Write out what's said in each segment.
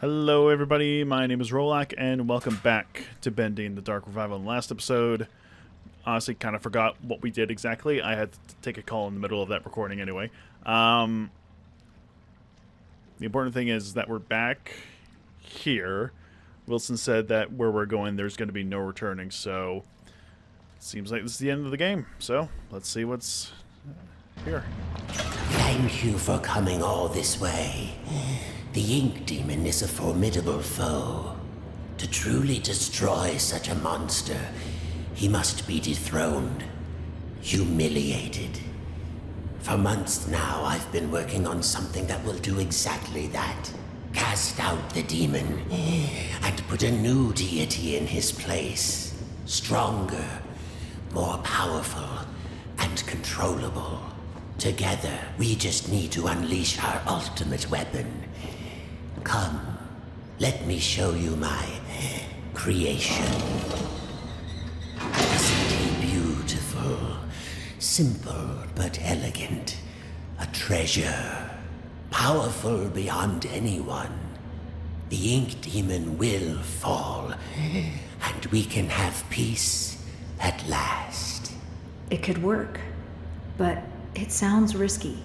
Hello everybody, my name is Rolak, and welcome back to Bendy in the Dark Revival. In the last episode, honestly kind of forgot what we did exactly. I had to take a call in the middle of that recording anyway. The important thing is that we're back here. Wilson said that where we're going, there's going to be no returning, so it seems like this is the end of the game. So, let's see what's here. Thank you for coming all this way. The Ink Demon is a formidable foe. To truly destroy such a monster, he must be dethroned, humiliated. For months now, I've been working on something that will do exactly that. Cast out the demon, and put a new deity in his place. Stronger, more powerful, and controllable. Together, we just need to unleash our ultimate weapon. Come, let me show you my creation. Isn't he beautiful? Simple but elegant. A treasure. Powerful beyond anyone. The Ink Demon will fall, and we can have peace at last. It could work, but it sounds risky.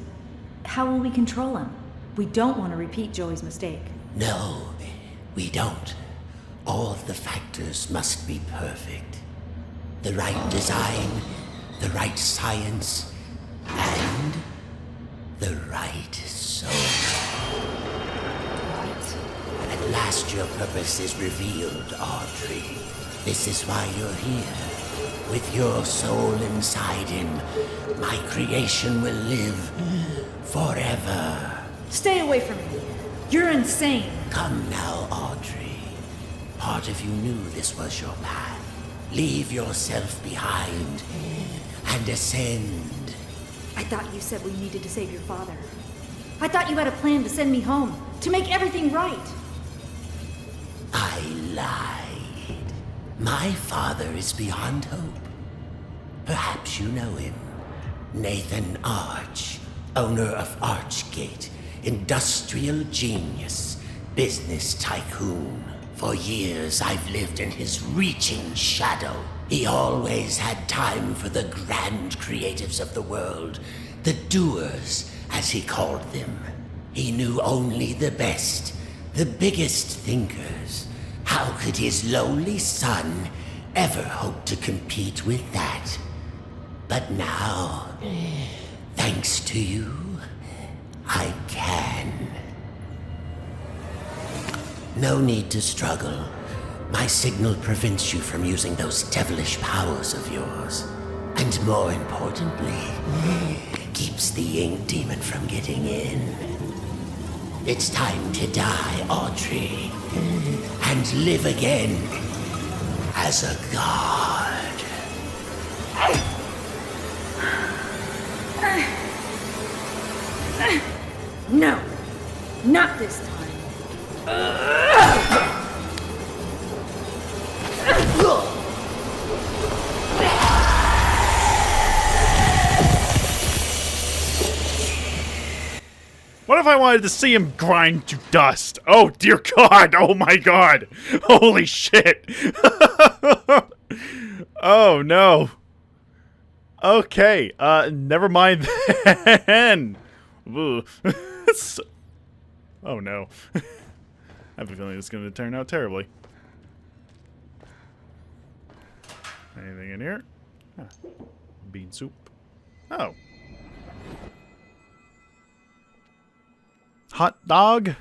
How will we control him? We don't want to repeat Joey's mistake. No, we don't. All of the factors must be perfect. The right design, the right science, and the right soul. What? At last your purpose is revealed, Audrey. This is why you're here. With your soul inside him, my creation will live forever. Stay away from me. You're insane. Come now, Audrey. Part of you knew this was your path. Leave yourself behind and ascend. I thought you said we needed to save your father. I thought you had a plan to send me home, to make everything right. I lied. My father is beyond hope. Perhaps you know him. Nathan Arch, owner of Archgate, industrial genius, business tycoon. For years I've lived in his reaching shadow. He always had time for the grand creatives of the world, the doers, as he called them. He knew only the best, the biggest thinkers. How could his lowly son ever hope to compete with that? But now, thanks to you, I can. No need to struggle. My signal prevents you from using those devilish powers of yours. And more importantly, keeps the Ink Demon from getting in. It's time to die, Audrey, and live again as a god. No, not this time. What if I wanted to see him grind to dust? Oh dear God, oh my God. Holy shit. Oh no. Okay, never mind then. Ooh. Oh no. I have a feeling it's going to turn out terribly. Anything in here? Huh. Bean soup. Oh. Hot dog?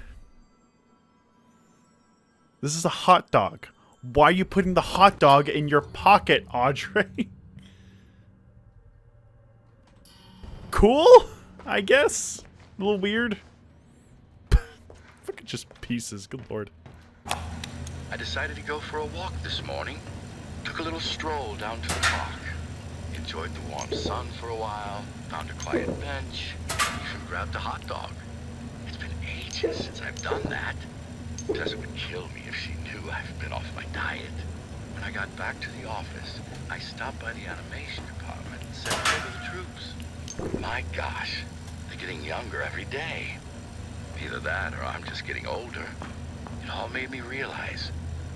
This is a hot dog. Why are you putting the hot dog in your pocket, Audrey? Cool? I guess. A little weird. Fucking just pieces. Good lord. I decided to go for a walk this morning. Took a little stroll down to the park. Enjoyed the warm sun for a while. Found a quiet bench. Even grabbed a hot dog. It's been ages since I've done that. Tessa would kill me if she knew I've been off my diet. When I got back to the office, I stopped by the animation department and said hello to the troops. My gosh, they're getting younger every day. Either that or I'm just getting older. It all made me realize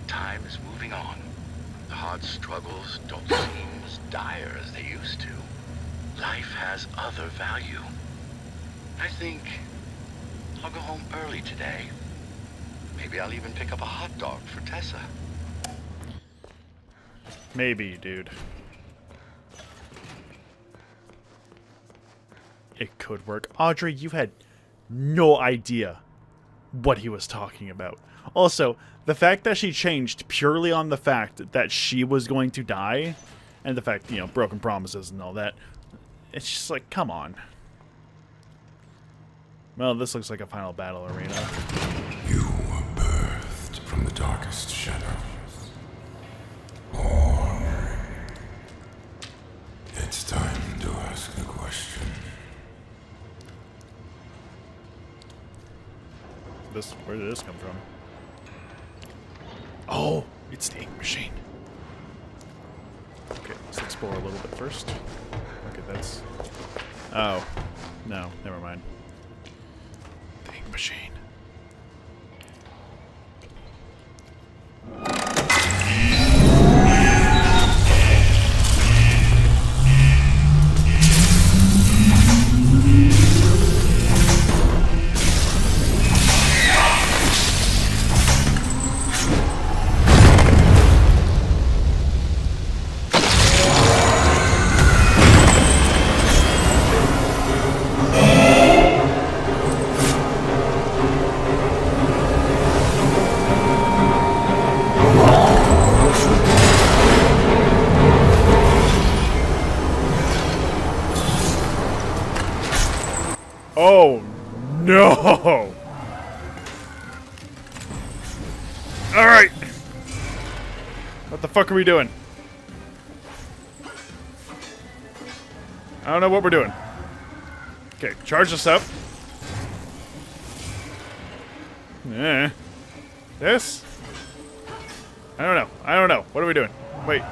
time is moving on. The hard struggles don't seem as dire as they used to. Life has other value. I think I'll go home early today. Maybe I'll even pick up a hot dog for Tessa. Maybe, dude. It could work. Audrey, you had no idea what he was talking about. Also, the fact that she changed purely on the fact that she was going to die, and the fact, you know, broken promises and all that, it's just like, come on. Well, this looks like a final battle arena. You were birthed from the darkest shadows. Audrey. It's time to ask the question. Where did this come from? Oh, it's the ink machine. Okay, let's explore a little bit first. Okay, that's... Oh. No, never mind. The ink machine. Oh, no! Alright! What the fuck are we doing? I don't know what we're doing. Okay, charge this up. This? I don't know. I don't know. What are we doing? Wait.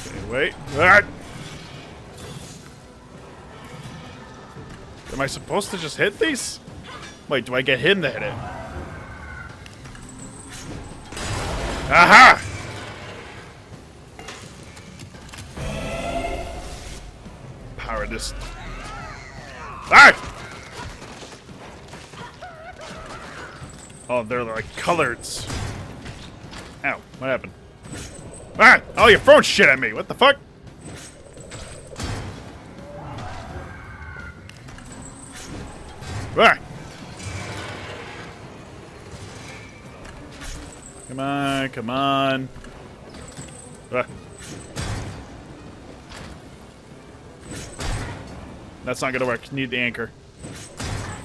Okay, wait. Ah! Am I supposed to just hit these? Wait, do I get him to hit it? Aha! Power this. Ah! Oh, they're like coloreds. Ow, what happened? Ah! Oh, you're throwing shit at me. What the fuck? Ah! Come on, come on. Ah. That's not gonna work. Need the anchor.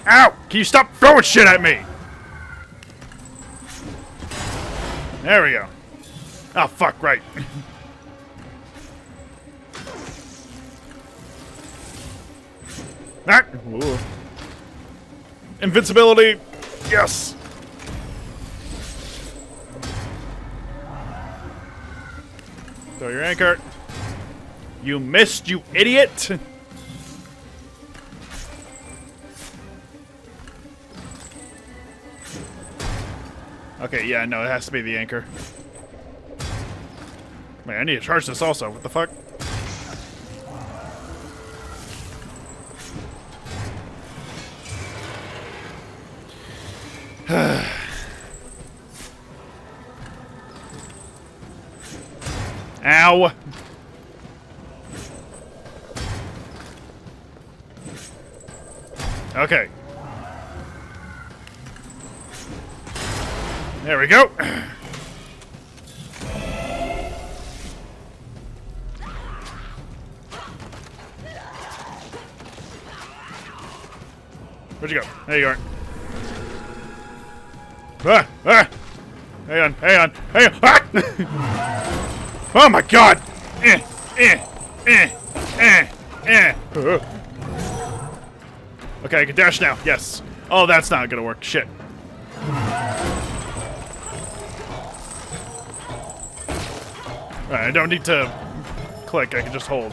Ow! Can you stop throwing shit at me? There we go. Oh, fuck, right. Ah! Ooh. Invincibility! Yes! Throw your anchor. You missed, you idiot! Okay, yeah, no, it has to be the anchor. Man, I need to charge this also. What the fuck? Ow! Okay. There we go. Where'd you go? There you are. Ah! Ah! Hang on, hang on, hang on! Ah! Oh my god! Okay, I can dash now. Yes. Oh, that's not gonna work. Shit. Alright, I don't need to click. I can just hold.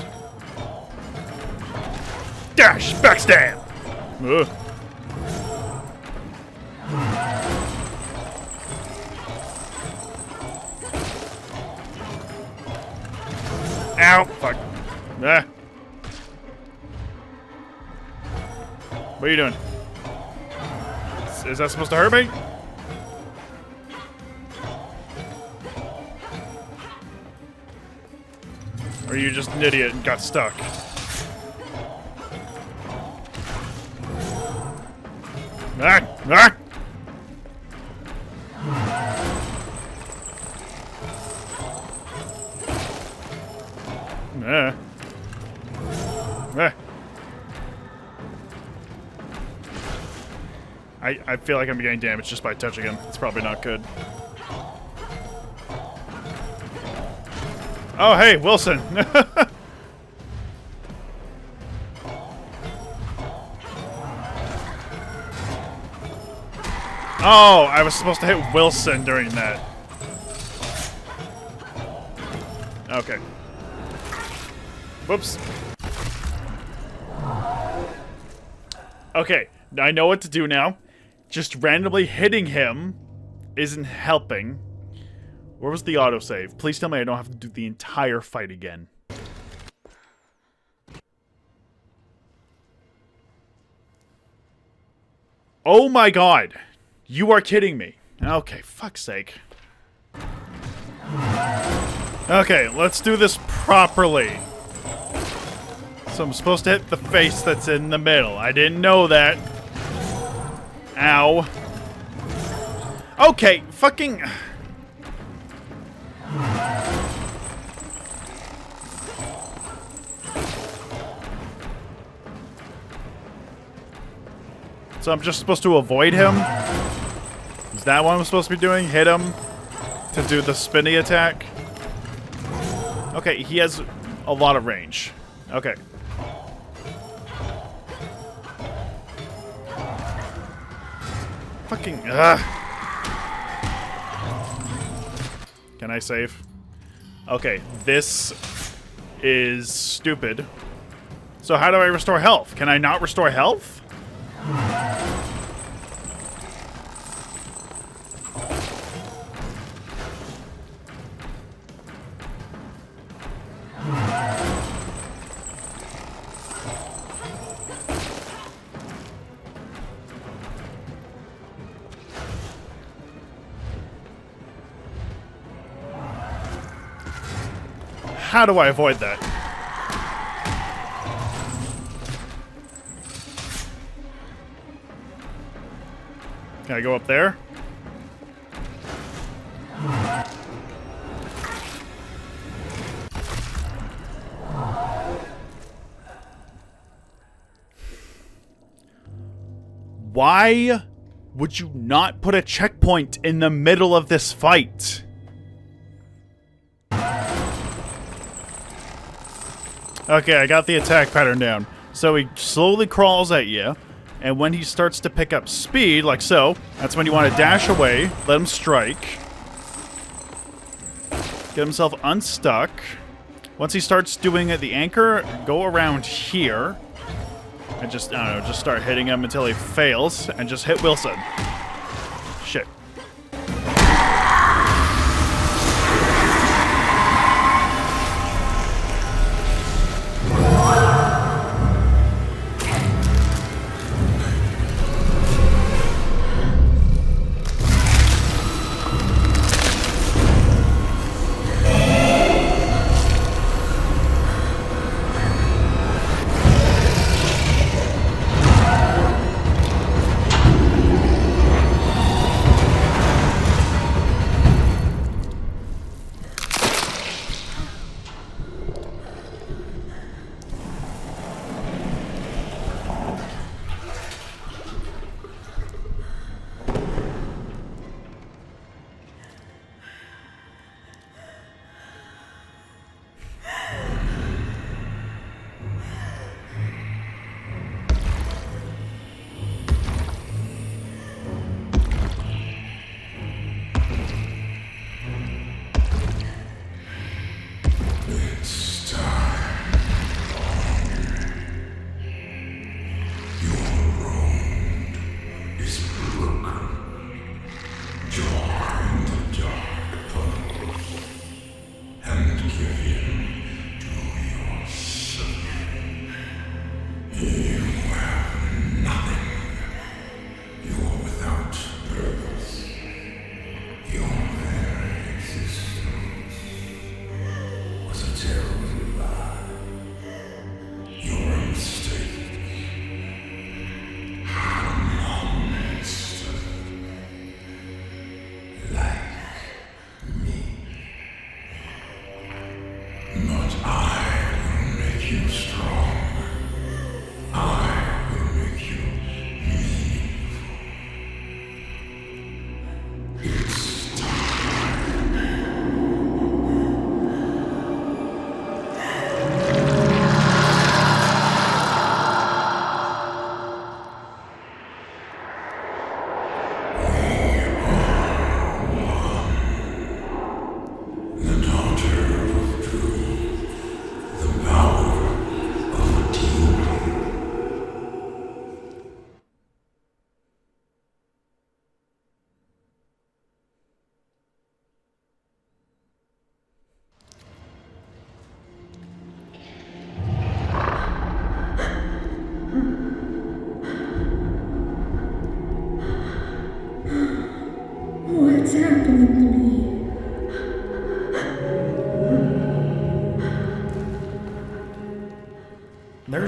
Dash! Backstab! Ugh. Ow! Fuck. Ah. What are you doing? Is that supposed to hurt me? Or are you just an idiot and got stuck? Ah! Ah! Ah. Ah. I feel like I'm getting damaged just by touching him. It's probably not good. Oh, hey, Wilson. Oh, I was supposed to hit Wilson during that. Okay. Whoops. Okay, I know what to do now. Just randomly hitting him isn't helping. Where was the autosave? Please tell me I don't have to do the entire fight again. Oh my god! You are kidding me. Okay, fuck's sake. Okay, let's do this properly. So I'm supposed to hit the face that's in the middle. I didn't know that. Ow. Okay, fucking... So I'm just supposed to avoid him? Is that what I'm supposed to be doing? Hit him to do the spinny attack? Okay, he has a lot of range. Okay. Fucking, ugh. Can I save? Okay, this is stupid. So how do I restore health? Can I not restore health? How do I avoid that? Can I go up there? Why would you not put a checkpoint in the middle of this fight? Okay, I got the attack pattern down. So he slowly crawls at you, and when he starts to pick up speed, like so, that's when you want to dash away, let him strike, get himself unstuck. Once he starts doing the anchor, go around here, and just, I don't know, just start hitting him until he fails, and just hit Wilson. Shit. It's time. Your road is broken. Join the dark purple and give in to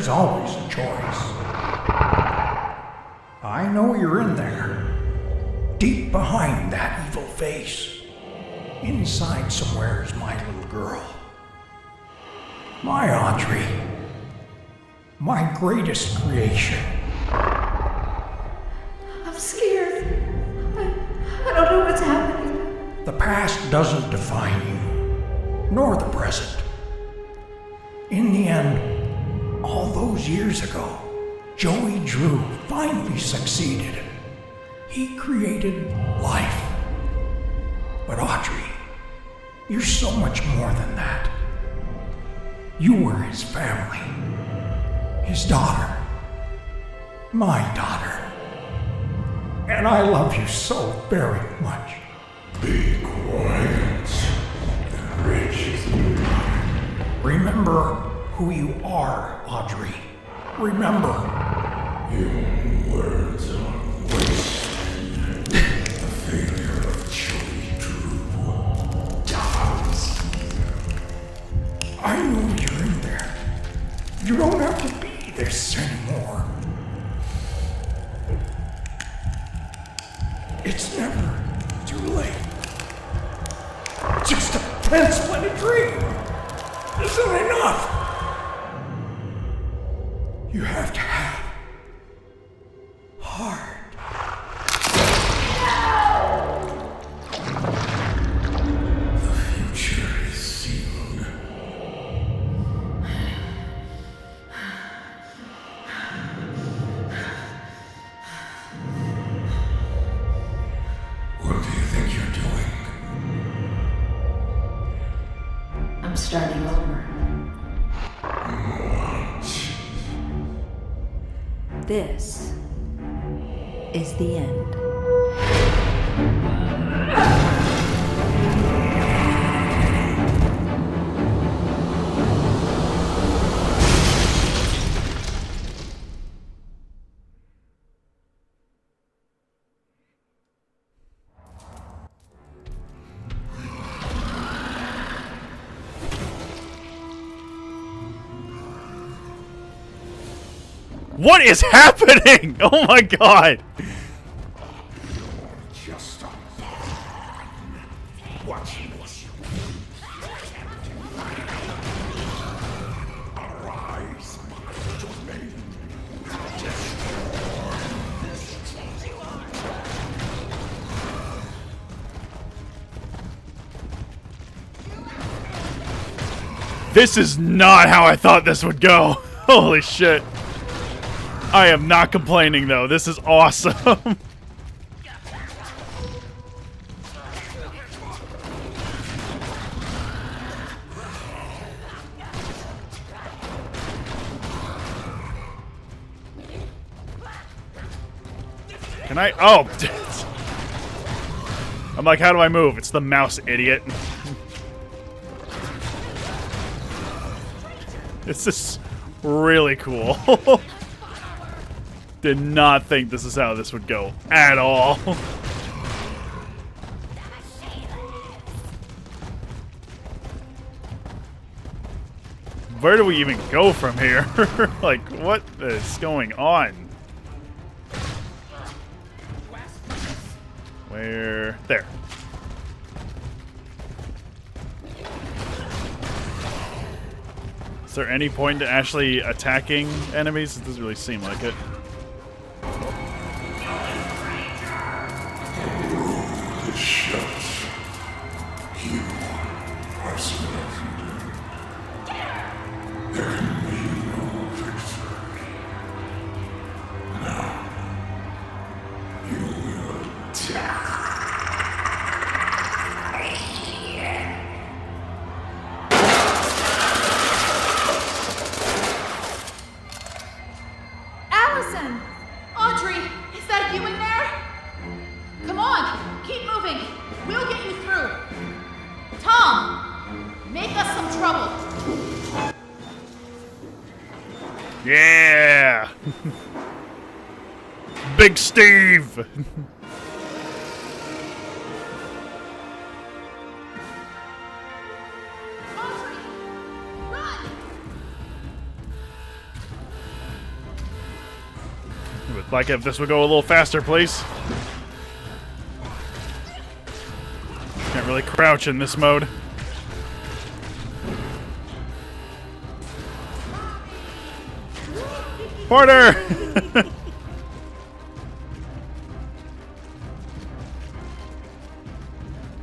There's always a choice. I know you're in there. Deep behind that evil face. Inside somewhere is my little girl. My Audrey. My greatest creation. I'm scared. I don't know what's happening. The past doesn't define you, nor the present. In the end, all those years ago, Joey Drew finally succeeded. He created life. But Audrey, you're so much more than that. You were his family. His daughter. My daughter. And I love you so very much. Be quiet. The rich is mine. Remember who you are, Audrey. Remember. Your words are wasted. The failure of Joey Drew dies here. I know you're in there. You don't have to be this anymore. It's never too late. Just a pencil and a dream isn't enough. You have to have heart. The future is sealed. What do you think you're doing? I'm starting over. What? This is the end. What is happening? Oh my god! Just a pawn. Watch this. Arise, my domain. This is not how I thought this would go. Holy shit. I am not complaining though. This is awesome. Can I? Oh. I'm like, how do I move? It's the mouse, idiot. This is really cool. Did not think this is how this would go at all. Where do we even go from here? Like, what is going on? Where? There. Is there any point to actually attacking enemies? It doesn't really seem like it. Shut. You are surrounded. There can be no victory. Now, you will die. Allison! Audrey, is that you in there? Come on, keep moving. We'll get you through. Tom, make us some trouble. Yeah! Big Steve! Audrey, run! Like if this would go a little faster, please. Can't really crouch in this mode. Porter!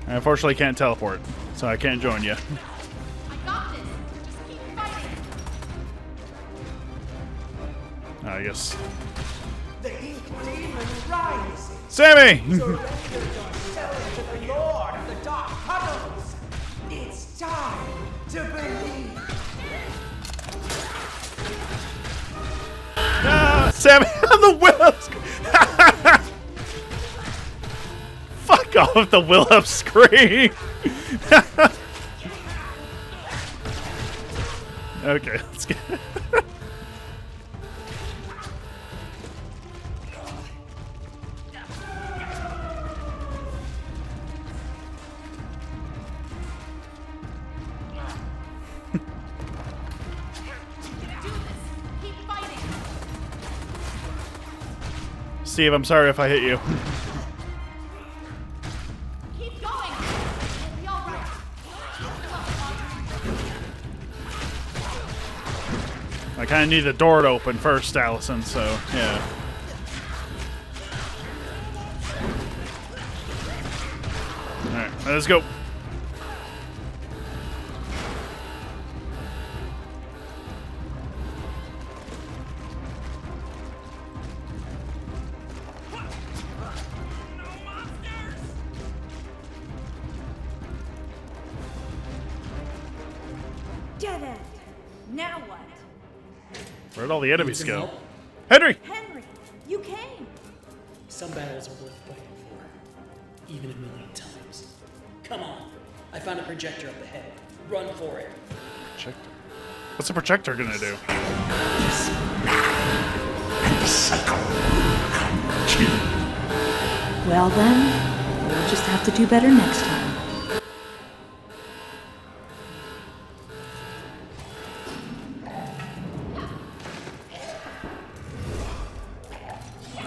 I unfortunately can't teleport, so I can't join you. I got this. Just keep fighting. I guess. The ink demon rises. Sammy! Surrender yourself to the Lord of the Dark Puddles. It's time to believe. Sammy on the Willows! Fuck off the Willow scream! Okay, let's get. Keep fighting. Steve, I'm sorry if I hit you. Keep going. It'll be all right. I kind of need the door to open first, Allison, so yeah. Alright, let's go. Dead end. Now what? Where'd all the enemies Need some go? help? Henry! Henry, you came. Some battles are worth fighting for, even a million times. Come on. I found a projector up ahead. Run for it. Projector. What's the projector gonna do? Well then, we'll just have to do better next time.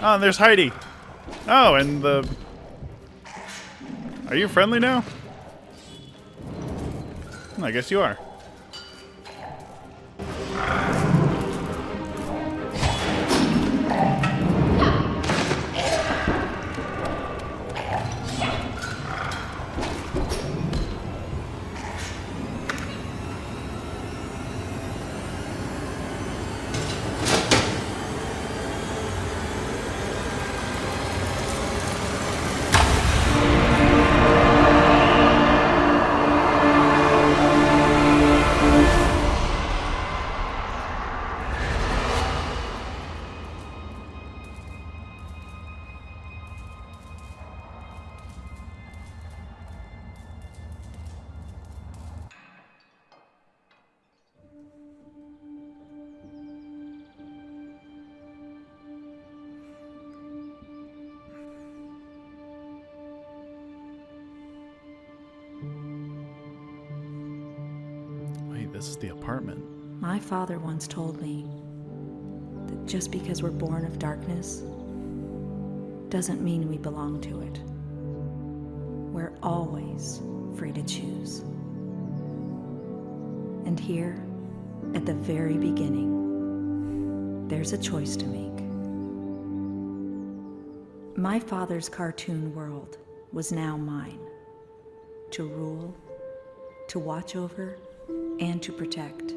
Oh, and there's Heidi. Oh, and the... Are you friendly now? I guess you are. Wait, this is the apartment. My father once told me that just because we're born of darkness doesn't mean we belong to it. We're always free to choose. And here, at the very beginning, there's a choice to make. My father's cartoon world was now mine. To rule, to watch over, and to protect.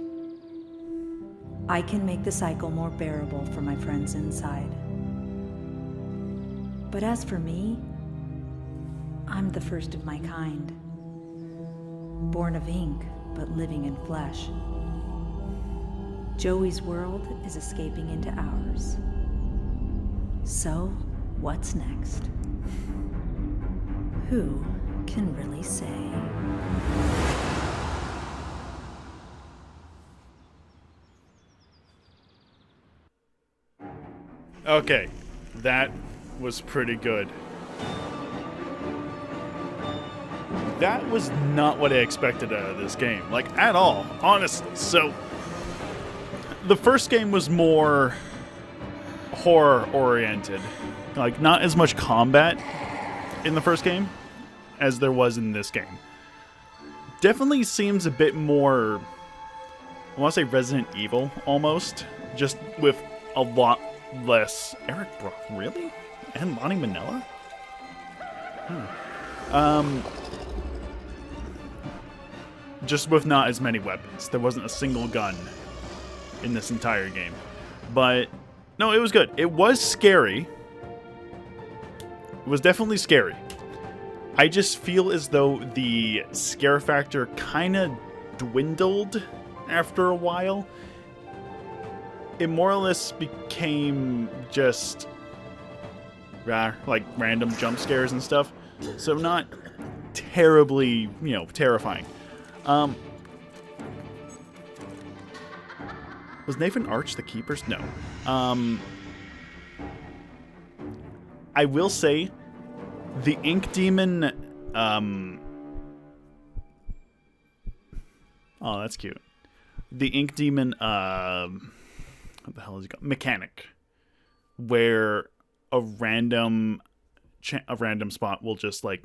I can make the cycle more bearable for my friends inside. But as for me, I'm the first of my kind. Born of ink, but living in flesh. Joey's world is escaping into ours. So, what's next? Who can really say? Okay, that was pretty good. That was not what I expected out of this game, like at all, honestly. So, the first game was more horror-oriented. Like, not as much combat in the first game as there was in this game. Definitely seems a bit more, I want to say Resident Evil, almost. Just with a lot less... Eric Brock, really? And Lonnie Manila? Just with not as many weapons. There wasn't a single gun in this entire game. But, no, it was good. It was scary. It was definitely scary. I just feel as though the scare factor kind of dwindled after a while. It more or less became just like random jump scares and stuff. So not terribly, terrifying. Was Nathan Arch the keepers? No. I will say the Ink Demon, oh, that's cute. The Ink Demon, what the hell is he called? Mechanic. Where a random spot will just, like,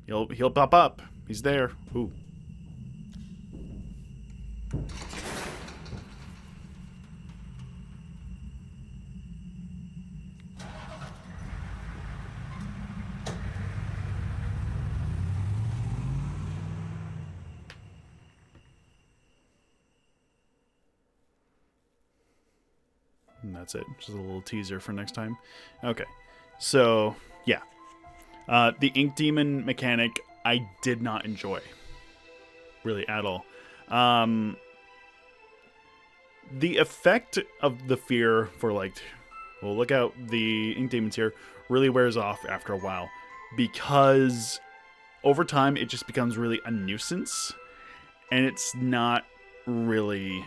he'll pop up. He's there. Ooh. And that's it. Just a little teaser for next time. Okay. So, yeah. The Ink Demon mechanic, I did not enjoy. Really, at all. The effect of the fear for, like, well, look out, the Ink Demons here, really wears off after a while. Because over time, it just becomes really a nuisance. And it's not really...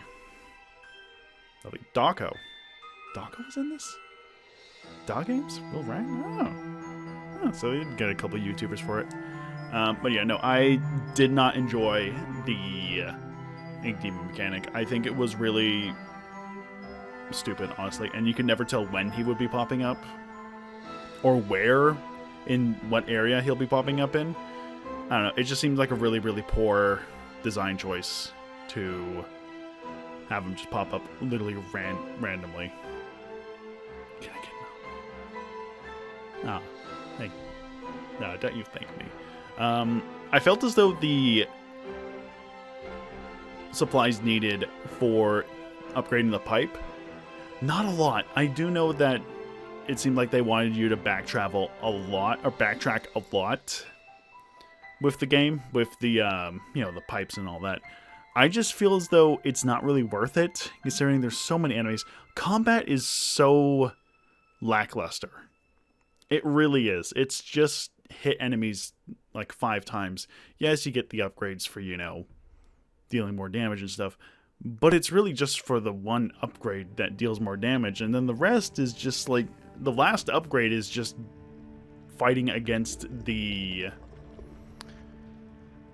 Dawko. Dawko was in this? Dog Games? Will Rang? Oh, so you'd get a couple YouTubers for it. But yeah, no, I did not enjoy the Ink Demon mechanic. I think it was really stupid, honestly. And you can never tell when he would be popping up. Or where, in what area he'll be popping up in. I don't know, it just seems like a really, really poor design choice to have him just pop up literally randomly. Can I get no? No, don't you thank me. I felt as though the supplies needed for upgrading the pipe, not a lot. I do know that it seemed like they wanted you to backtrack a lot with the game, with the the pipes and all that. I just feel as though it's not really worth it, considering there's so many enemies. Combat is so lackluster. It really is. It's just hit enemies like 5 times. Yes, you get the upgrades for, dealing more damage and stuff, but it's really just for the one upgrade that deals more damage, and then the rest is just like, the last upgrade is just fighting against the...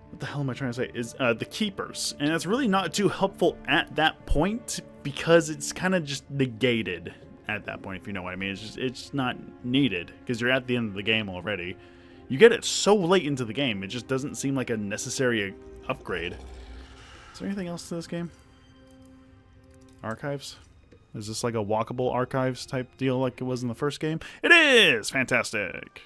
What the hell am I trying to say? Is the keepers. And it's really not too helpful at that point, because it's kind of just negated at that point, if you know what I mean. It's not needed, because you're at the end of the game already. You get it so late into the game, it just doesn't seem like a necessary upgrade. Is there anything else to this game? Archives? Is this like a walkable archives type deal like it was in the first game? It is! Fantastic!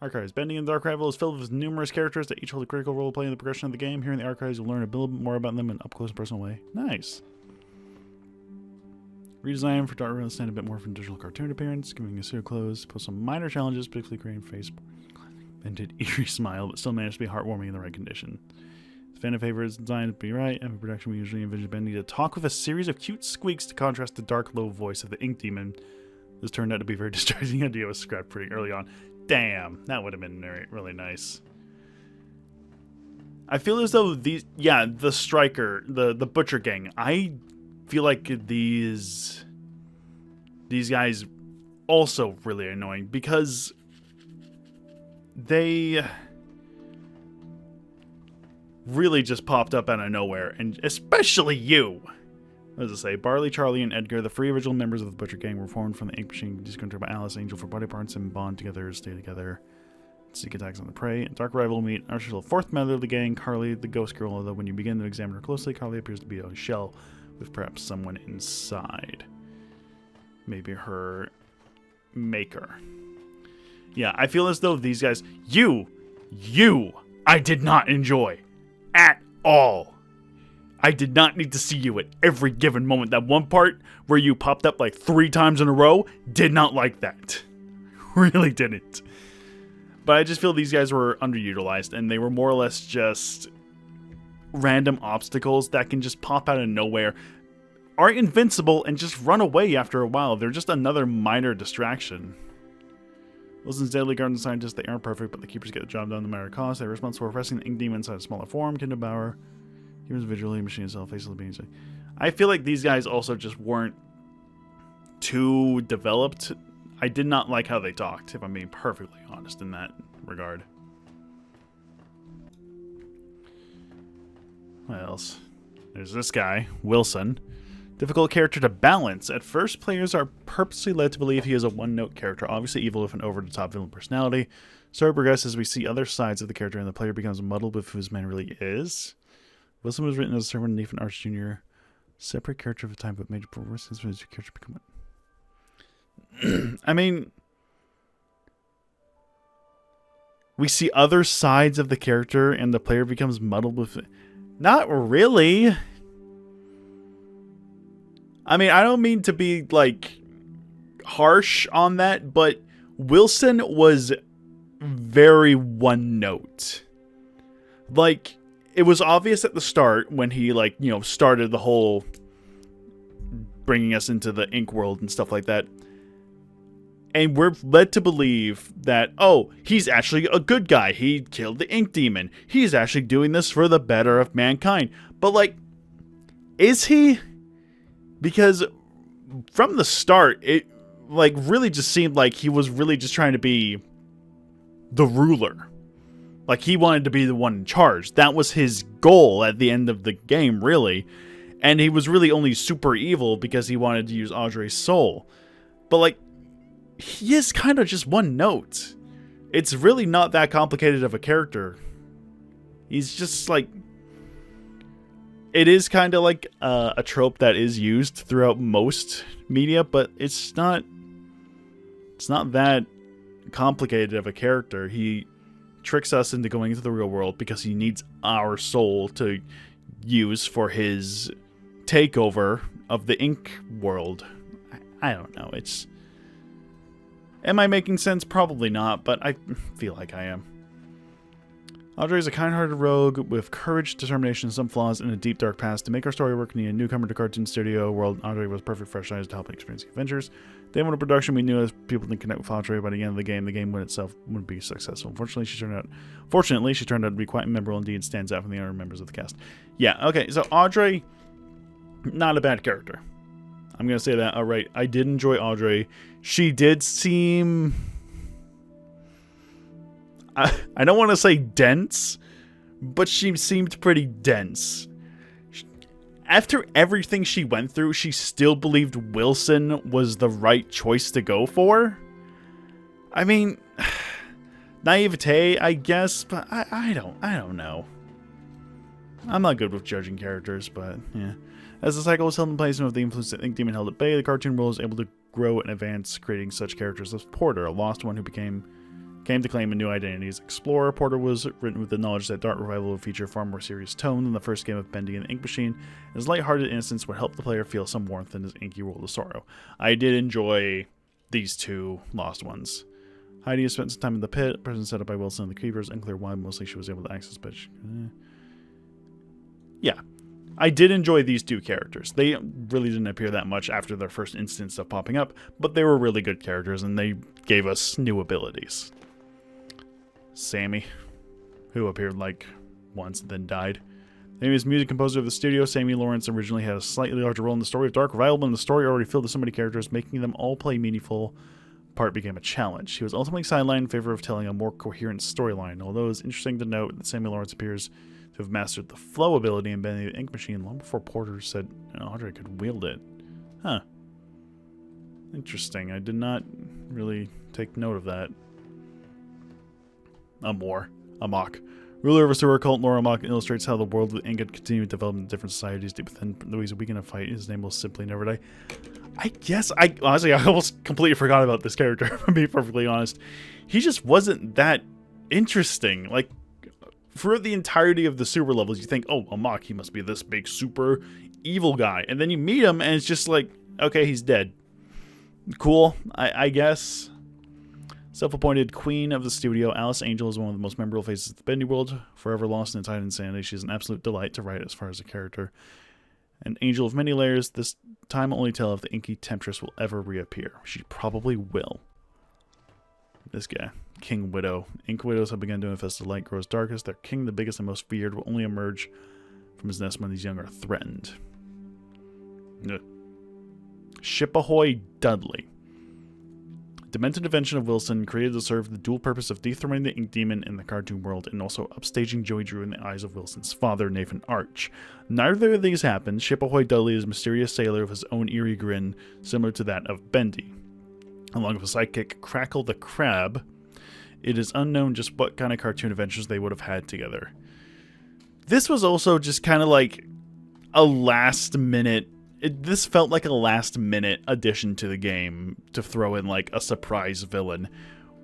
Archives. Bendy in the Archival is filled with numerous characters that each hold a critical role to play in the progression of the game. Here in the Archives, you'll learn a little bit more about them in an up-close and personal way. Nice. Redesign for Dark Realm stand a bit more from digital cartoon appearance, giving a suit of clothes, post some minor challenges, particularly creating face vented eerie smile, but still managed to be heartwarming in the right condition. Fan of favorites designed to be right, and in production we usually envision Bendy to talk with a series of cute squeaks to contrast the dark, low voice of the Ink Demon. This turned out to be a very distracting idea was scrapped pretty early on. Damn, that would have been really nice. I feel as though the Striker, the Butcher Gang, I feel like these guys also really annoying, because they really just popped up out of nowhere, and especially you. What does it say? Barley, Charlie, and Edgar, the three original members of the Butcher Gang, were formed from the Ink Machine, discontrolled by Alice Angel for body parts and bond together, stay together, seek attacks on the prey. Dark Rival meet Archer, the fourth member of the gang, Carly, the ghost girl, although when you begin to examine her closely, Carly appears to be a shell with perhaps someone inside. Maybe her maker. Yeah, I feel as though these guys... You! I did not enjoy. At all. I did not need to see you at every given moment. That one part where you popped up like 3 times in a row, did not like that. Really didn't. But I just feel these guys were underutilized, and they were more or less just random obstacles that can just pop out of nowhere, are invincible, and just run away after a while. They're just another minor distraction. Wilson's deadly garden scientists, they aren't perfect, but the keepers get the job done no matter the cost. They're responsible for pressing the ink demon inside a smaller form, can devour humans visually, machine itself, faceless beings. I feel like these guys also just weren't too developed. I did not like how they talked, if I'm being perfectly honest in that regard. What else? There's this guy, Wilson. Difficult character to balance. At first, players are purposely led to believe he is a one-note character, obviously evil with an over-the-top villain personality. Story progresses as we see other sides of the character, and the player becomes muddled with who his man really is. Wilson was written as a servant of Nathan Arch Jr., separate character of the time, but major progresses when his character become I mean, we see other sides of the character, and the player becomes muddled with it. Not really. I mean, I don't mean to be, like, harsh on that, but Wilson was very one note. Like, it was obvious at the start when he, like, you know, started the whole bringing us into the ink world and stuff like that. And we're led to believe that, oh, he's actually a good guy. He killed the ink demon. He's actually doing this for the better of mankind. But, like, is he? Because from the start, it, like, really just seemed like he was really just trying to be the ruler. Like, he wanted to be the one in charge. That was his goal at the end of the game, really. And he was really only super evil because he wanted to use Audrey's soul. But, like, he is kind of just one note. It's really not that complicated of a character. He's just, like... It is kind of like a trope that is used throughout most media, but it's not that complicated of a character. He tricks us into going into the real world because he needs our soul to use for his takeover of the ink world. I don't know. Am I making sense? Probably not, but I feel like I am. Audrey is a kind-hearted rogue with courage, determination, and some flaws, and a deep, dark past. To make our story work, we need a newcomer to cartoon studio world. Audrey was perfect, fresh eyes to help experience the adventures. Day one of production, we knew as people didn't connect with Audrey. By the end of the game win itself wouldn't be successful. Fortunately, she turned out to be quite memorable and indeed stands out from the other members of the cast. Yeah, okay, so Audrey, not a bad character. I'm going to say that outright. I did enjoy Audrey. She did seem... I don't want to say dense, but she seemed pretty dense. After everything she went through, she still believed Wilson was the right choice to go for. I mean, naivete, I guess, but I don't know. I'm not good with judging characters, but yeah. As the cycle was held in place and with the influence that Ink Demon held at bay, the cartoon world was able to grow and advance, creating such characters as Porter, a lost one who came to claim a new identity as Explorer. Porter was written with the knowledge that Dark Revival would feature a far more serious tone than the first game of Bendy and the Ink Machine, and his lighthearted innocence would help the player feel some warmth in his inky world of sorrow. I did enjoy these two lost ones. Heidi has spent some time in the pit, prison set up by Wilson and the Creepers, unclear why, mostly she was able to access, but yeah. I did enjoy these two characters. They really didn't appear that much after their first instance of popping up, but they were really good characters, and they gave us new abilities. Sammy, who appeared like once and then died. The name is music composer of the studio. Sammy Lawrence originally had a slightly larger role in the story of Dark Revival, and the story already filled with so many characters, making them all play meaningful part became a challenge. He was ultimately sidelined in favor of telling a more coherent storyline, although it's interesting to note that Sammy Lawrence appears to have mastered the flow ability in Bendy the Ink Machine long before Porter said Audrey could wield it. Huh. Interesting. I did not really take note of that. Amok. Ruler of a sewer cult, Laura Amok illustrates how the world of ink had continued to develop in different societies deep within the ways we can fight. His name will simply never die. I guess, honestly, I almost completely forgot about this character, to be perfectly honest. He just wasn't that interesting. Like, throughout the entirety of the sewer levels, you think, oh, Amok, he must be this big, super evil guy. And then you meet him, and it's just like, okay, he's dead. Cool, I guess. Self-appointed queen of the studio, Alice Angel is one of the most memorable faces of the Bendy world. Forever lost in its hidden insanity, she's an absolute delight to write as far as a character. An angel of many layers, this time will only tell if the inky temptress will ever reappear. She probably will. This guy, King Widow. Ink widows have begun to infest the light grows darkest. Their king, the biggest and most feared, will only emerge from his nest when these young are threatened. Ship ahoy, Dudley. Demented invention of Wilson, created to serve the dual purpose of dethroning the ink demon in the cartoon world and also upstaging Joey Drew in the eyes of Wilson's father, Nathan Arch. Neither of these happened. Ship ahoy, Dudley is a mysterious sailor with his own eerie grin, similar to that of Bendy. Along with a sidekick, Crackle the Crab, it is unknown just what kind of cartoon adventures they would have had together. This was also just kind of like a last-minute... This felt like a last-minute addition to the game to throw in, like, a surprise villain.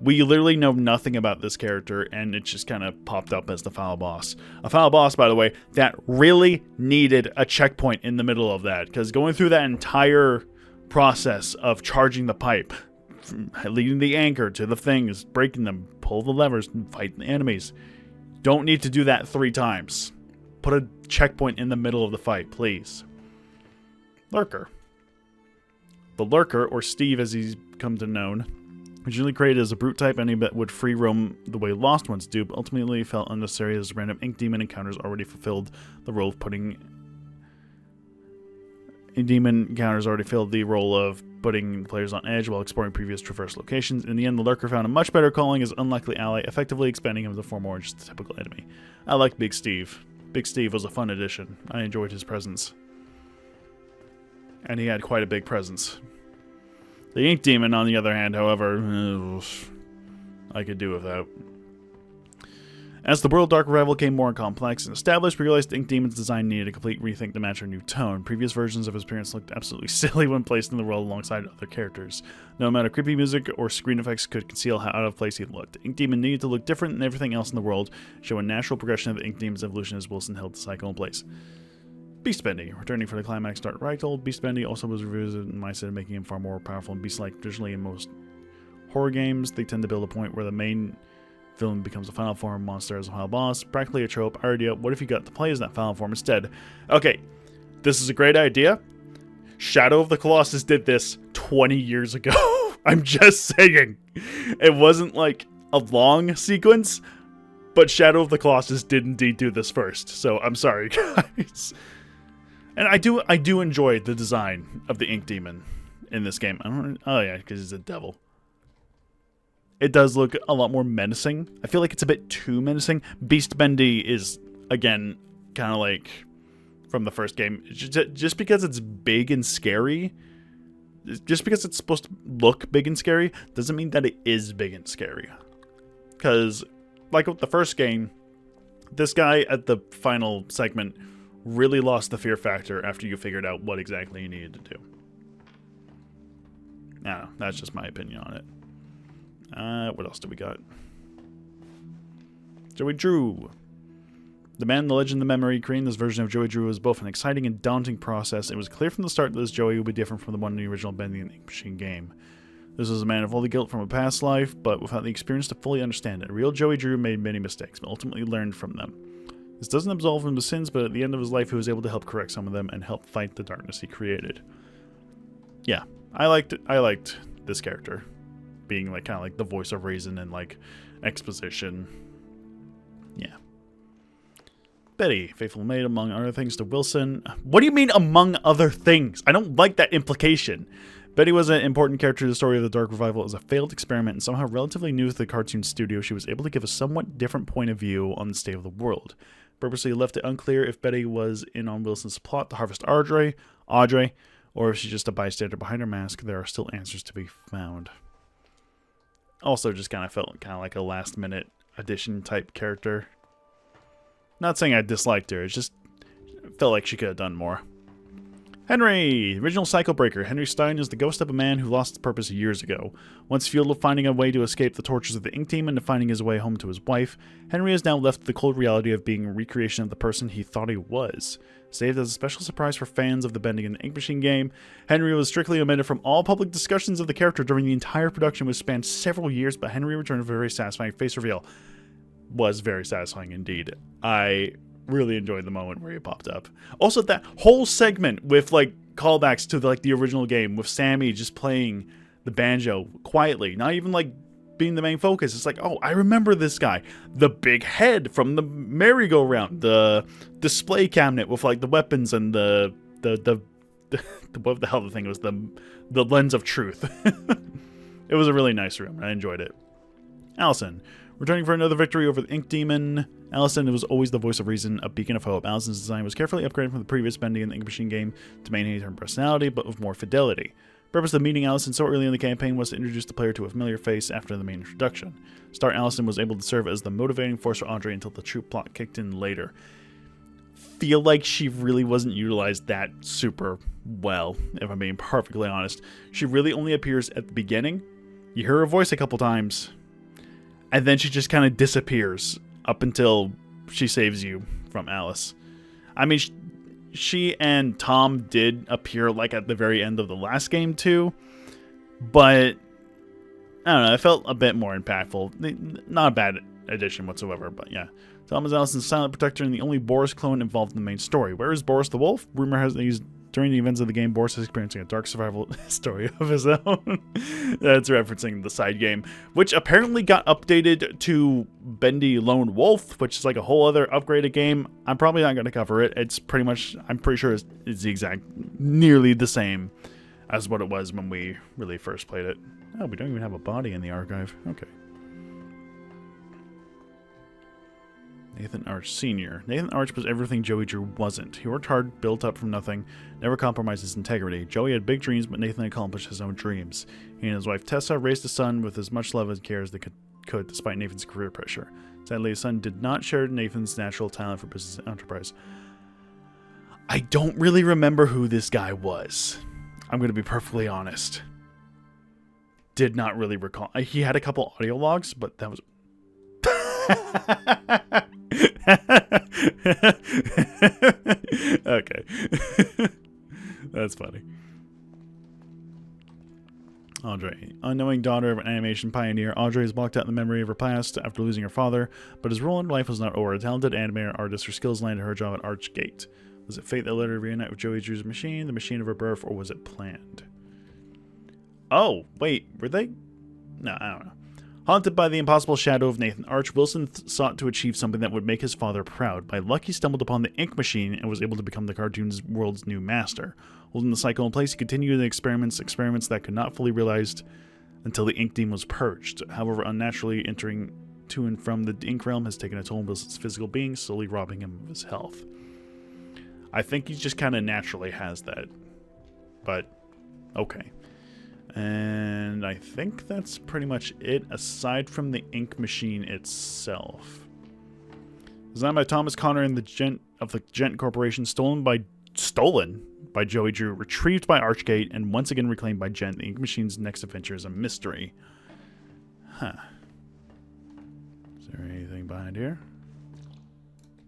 We literally know nothing about this character, and it just kind of popped up as the final boss. A final boss, by the way, that really needed a checkpoint in the middle of that, because going through that entire process of charging the pipe, leading the anchor to the things, breaking them, pull the levers, and fight the enemies, don't need to do that 3 times. Put a checkpoint in the middle of the fight, please. Lurker. The Lurker, or Steve as he's come to known, originally created as a brute type enemy that would free roam the way Lost Ones do, but ultimately felt unnecessary as random ink demon encounters already fulfilled the role of putting players on edge while exploring previous traverse locations. In the end, the Lurker found a much better calling as unlikely ally, effectively expanding him to form more just a typical enemy. I like Big Steve. Big Steve was a fun addition. I enjoyed his presence. And he had quite a big presence. The Ink Demon, on the other hand, however, I could do without. As the World Dark Revival became more complex and established, we realized the Ink Demon's design needed a complete rethink to match our new tone. Previous versions of his appearance looked absolutely silly when placed in the world alongside other characters. No amount of creepy music or screen effects could conceal how out of place he looked. The Ink Demon needed to look different than everything else in the world, show a natural progression of the Ink Demon's evolution as Wilson held the cycle in place. Beast Bendy, returning for the climax start right old. Beast Bendy also was revisited in my set, making him far more powerful and beast-like. Traditionally, in most horror games, they tend to build a point where the main villain becomes a final form monster as a final boss. Practically a trope. Idea. What if you got to play as that final form instead? Okay, this is a great idea. Shadow of the Colossus did this 20 years ago. I'm just saying. It wasn't like a long sequence, but Shadow of the Colossus did indeed do this first. So I'm sorry, guys. And I do enjoy the design of the Ink Demon in this game. Oh yeah, because he's a devil. It does look a lot more menacing. I feel like it's a bit too menacing. Beast Bendy is, again, kind of like from the first game. Just because it's big and scary, just because it's supposed to look big and scary, doesn't mean that it is big and scary. Because, like with the first game, this guy at the final segment really lost the fear factor after you figured out what exactly you needed to do. I don't know, that's just my opinion on it. What else do we got? Joey Drew. The man, the legend, the memory. Creating this version of Joey Drew was both an exciting and daunting process. It was clear from the start that this Joey would be different from the one in the original Bendy and the Ink Machine game. This was a man of all the guilt from a past life, but without the experience to fully understand it. Real Joey Drew made many mistakes, but ultimately learned from them. This doesn't absolve him of sins, but at the end of his life, he was able to help correct some of them and help fight the darkness he created. Yeah, I liked this character being like kind of like the voice of reason and like exposition. Yeah. Betty, faithful maid among other things to Wilson. What do you mean among other things? I don't like that implication. Betty was an important character to the story of the Dark Revival as a failed experiment and somehow relatively new to the cartoon studio. She was able to give a somewhat different point of view on the state of the world. purposely left it unclear if Betty was in on Wilson's plot to harvest Audrey, or if she's just a bystander behind her mask. There are still answers to be found. Also, just kind of felt kind of like a last-minute addition type character. Not saying I disliked her, it just felt like she could have done more. Henry! Original Cycle Breaker. Henry Stein is the ghost of a man who lost his purpose years ago. Once fueled with finding a way to escape the tortures of the Ink Team and to finding his way home to his wife, Henry is now left with the cold reality of being a recreation of the person he thought he was. Saved as a special surprise for fans of the Bendy and the Ink Machine game, Henry was strictly omitted from all public discussions of the character during the entire production, which spanned several years, but Henry returned with a very satisfying face reveal. Was very satisfying indeed. I really enjoyed the moment where he popped up. Also, that whole segment with like callbacks to the original game with Sammy just playing the banjo quietly, not even like being the main focus. It's like, oh, I remember this guy. The big head from the merry-go-round, the display cabinet with like the weapons and the what the hell the thing was, the lens of truth. It was a really nice room. I enjoyed it. Allison. Returning for another victory over the Ink Demon, Allison was always the voice of reason, a beacon of hope. Allison's design was carefully upgraded from the previous Bendy and the Ink Machine game to maintain her personality, but with more fidelity. The purpose of meeting Allison so early in the campaign was to introduce the player to a familiar face after the main introduction. Star Allison was able to serve as the motivating force for Audrey until the true plot kicked in later. Feel like she really wasn't utilized that super well, if I'm being perfectly honest. She really only appears at the beginning. You hear her voice a couple times, and then she just kind of disappears up until she saves you from Alice. I mean, she and Tom did appear like at the very end of the last game too, but I don't know, it felt a bit more impactful. Not a bad addition whatsoever, but yeah. Tom is Allison's silent protector and the only Boris clone involved in the main story. Where is Boris the Wolf? Rumor has that he's during the events of the game, Boris is experiencing a dark survival story of his own. That's referencing the side game, which apparently got updated to Bendy Lone Wolf, which is like a whole other upgraded game. I'm probably not going to cover it. It's pretty much, I'm pretty sure it's the exact, nearly the same as what it was when we really first played it. Oh, we don't even have a body in the archive. Okay. Nathan Arch Sr. Nathan Arch was everything Joey Drew wasn't. He worked hard, built up from nothing, never compromised his integrity. Joey had big dreams, but Nathan accomplished his own dreams. He and his wife Tessa raised a son with as much love and care as they could despite Nathan's career pressure. Sadly, his son did not share Nathan's natural talent for business and enterprise. I don't really remember who this guy was. I'm going to be perfectly honest. Did not really recall. He had a couple audio logs, but that was... Okay. That's funny. Audrey. Unknowing daughter of an animation pioneer, Audrey is blocked out in the memory of her past after losing her father, but his role in life was not over. A talented animator artist, her skills landed her job at Archgate. Was it fate that led her to reunite with Joey Drew's machine, the machine of her birth, or was it planned? Oh, wait, were they? No, I don't know. Haunted by the impossible shadow of Nathan Arch, Wilson sought to achieve something that would make his father proud. By luck, he stumbled upon the Ink Machine and was able to become the cartoon's world's new master. Holding the cycle in place, he continued the experiments that could not fully realized until the Ink Demon was purged. However, unnaturally entering to and from the Ink realm has taken a toll on Wilson's physical being, slowly robbing him of his health. I think he just kind of naturally has that. But, okay. And I think that's pretty much it, aside from the Ink Machine itself. Designed by Thomas Connor and the Gent Corporation, stolen by Joey Drew, retrieved by Archgate, and once again reclaimed by Gent. The Ink Machine's next adventure is a mystery. Huh. Is there anything behind here?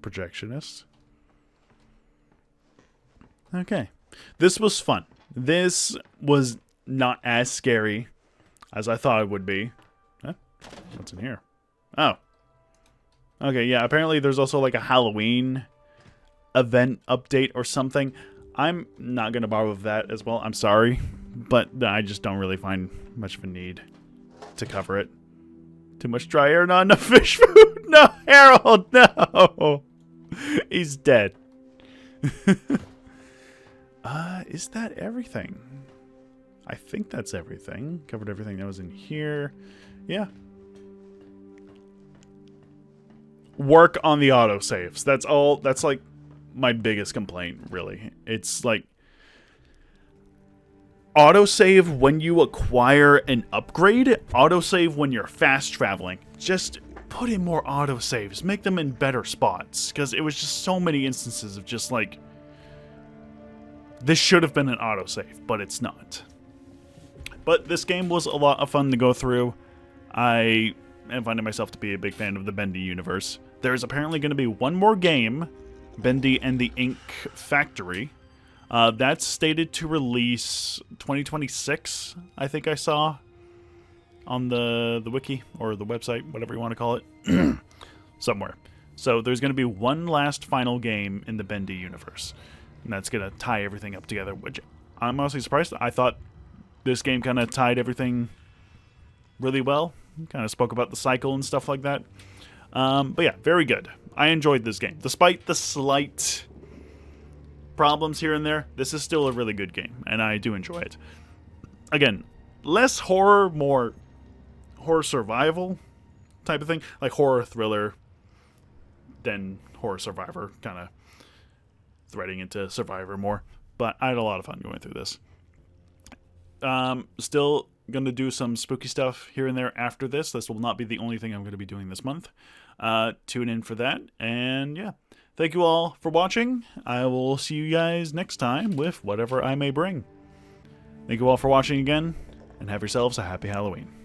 Projectionist. Okay. This was fun. This was not as scary as I thought it would be. Huh? What's in here? Oh. Okay, yeah, apparently there's also like a Halloween event update or something. I'm not going to bother with that as well. I'm sorry, but I just don't really find much of a need to cover it. Too much dry air, not enough fish food. No, Harold, no. He's dead. Is that everything? I think that's everything. Covered everything that was in here. Yeah. work on the autosaves. That's all. That's like my biggest complaint, really. It's like autosave when you acquire an upgrade, autosave when you're fast traveling. Just put in more autosaves. Make them in better spots. Because it was just so many instances of just like, this should have been an autosave, but it's not. But this game was a lot of fun to go through. I am finding myself to be a big fan of the Bendy universe. There's apparently going to be one more game, Bendy and the Ink Factory. That's stated to release 2026, I think I saw on the wiki, or the website, whatever you want to call it, somewhere. So there's going to be one last final game in the Bendy universe, and that's going to tie everything up together, which I'm honestly surprised. I thought this game kind of tied everything really well, kind of spoke about the cycle and stuff like that. But yeah, very good. I enjoyed this game. Despite the slight problems here and there, this is still a really good game, and I do enjoy it. Again, less horror, more horror survival type of thing, like horror thriller, then horror survivor, kind of threading into survivor more. But I had a lot of fun going through this. Still going to do some spooky stuff here and there after this. This will not be the only thing I'm going to be doing this month. Tune in for that, and yeah. Thank you all for watching. I will see you guys next time with whatever I may bring. Thank you all for watching again, and have yourselves a happy Halloween.